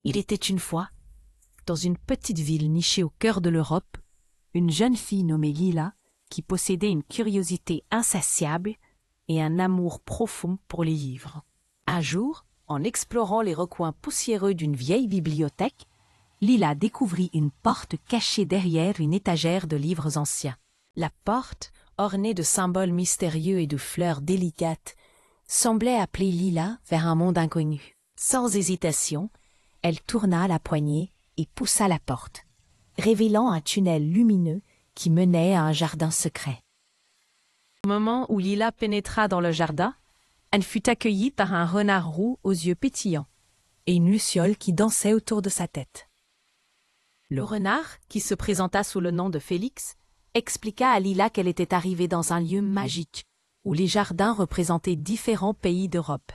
Il était une fois, dans une petite ville nichée au cœur de l'Europe, une jeune fille nommée Lila qui possédait une curiosité insatiable et un amour profond pour les livres. Un jour, en explorant les recoins poussiéreux d'une vieille bibliothèque, Lila découvrit une porte cachée derrière une étagère de livres anciens. La porte, ornée de symboles mystérieux et de fleurs délicates, semblait appeler Lila vers un monde inconnu. Sans hésitation, elle tourna la poignée et poussa la porte, révélant un tunnel lumineux qui menait à un jardin secret. Au moment où Lila pénétra dans le jardin, elle fut accueillie par un renard roux aux yeux pétillants et une luciole qui dansait autour de sa tête. Le renard, qui se présenta sous le nom de Félix, expliqua à Lila qu'elle était arrivée dans un lieu magique, où les jardins représentaient différents pays d'Europe.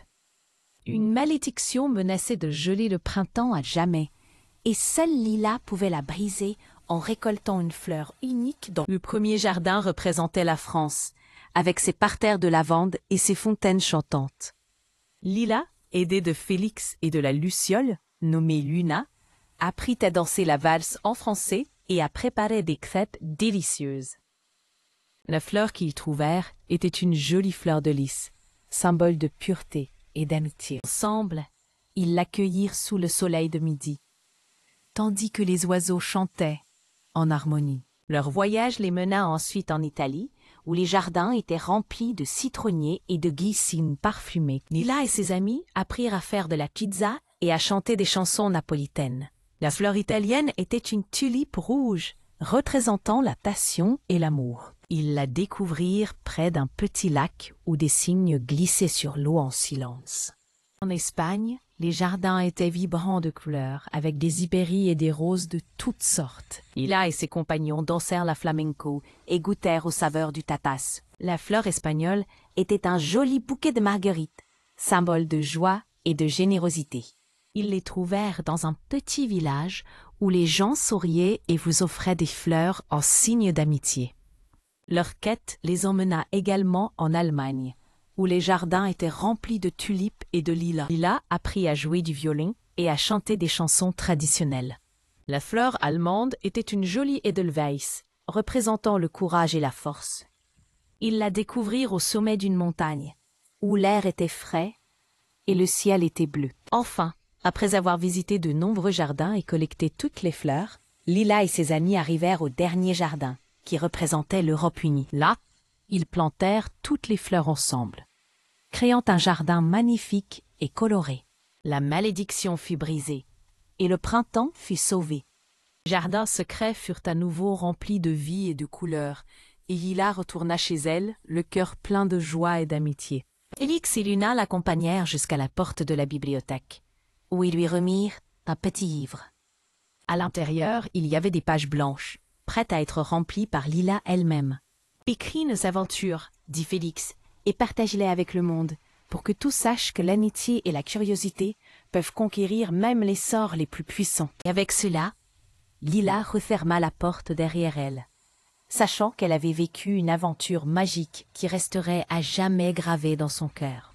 Une malédiction menaçait de geler le printemps à jamais, et seule Lila pouvait la briser en récoltant une fleur unique dont le premier jardin représentait la France, avec ses parterres de lavande et ses fontaines chantantes. Lila, aidée de Félix et de la luciole, nommée Luna, apprit à danser la valse en français et à préparer des crêpes délicieuses. La fleur qu'ils trouvèrent était une jolie fleur de lys, symbole de pureté et d'amitié. Ensemble, ils l'accueillirent sous le soleil de midi, tandis que les oiseaux chantaient en harmonie. Leur voyage les mena ensuite en Italie, où les jardins étaient remplis de citronniers et de glycines parfumées. Lila et ses amis apprirent à faire de la pizza et à chanter des chansons napolitaines. La fleur italienne était une tulipe rouge, représentant la passion et l'amour. Ils la découvrirent près d'un petit lac où des cygnes glissaient sur l'eau en silence. En Espagne, les jardins étaient vibrants de couleurs, avec des hibéries et des roses de toutes sortes. Lila et ses compagnons dansèrent la flamenco et goûtèrent aux saveurs du tatas. La fleur espagnole était un joli bouquet de marguerites, symbole de joie et de générosité. Ils les trouvèrent dans un petit village où les gens souriaient et vous offraient des fleurs en signe d'amitié. Leur quête les emmena également en Allemagne, où les jardins étaient remplis de tulipes et de lilas. Lila apprit à jouer du violon et à chanter des chansons traditionnelles. La fleur allemande était une jolie Edelweiss, représentant le courage et la force. Ils la découvrirent au sommet d'une montagne, où l'air était frais et le ciel était bleu. Enfin, après avoir visité de nombreux jardins et collecté toutes les fleurs, Lila et ses amis arrivèrent au dernier jardin, qui représentait l'Europe unie. Là, ils plantèrent toutes les fleurs ensemble, créant un jardin magnifique et coloré. La malédiction fut brisée, et le printemps fut sauvé. Les jardins secrets furent à nouveau remplis de vie et de couleurs, et Lila retourna chez elle, le cœur plein de joie et d'amitié. Félix et Luna l'accompagnèrent jusqu'à la porte de la bibliothèque, où ils lui remirent un petit livre. À l'intérieur, il y avait des pages blanches, prêtes à être remplies par Lila elle-même. « Écris nos aventures, dit Félix, et partage-les avec le monde, pour que tous sachent que l'amitié et la curiosité peuvent conquérir même les sorts les plus puissants. » Et avec cela, Lila referma la porte derrière elle, sachant qu'elle avait vécu une aventure magique qui resterait à jamais gravée dans son cœur.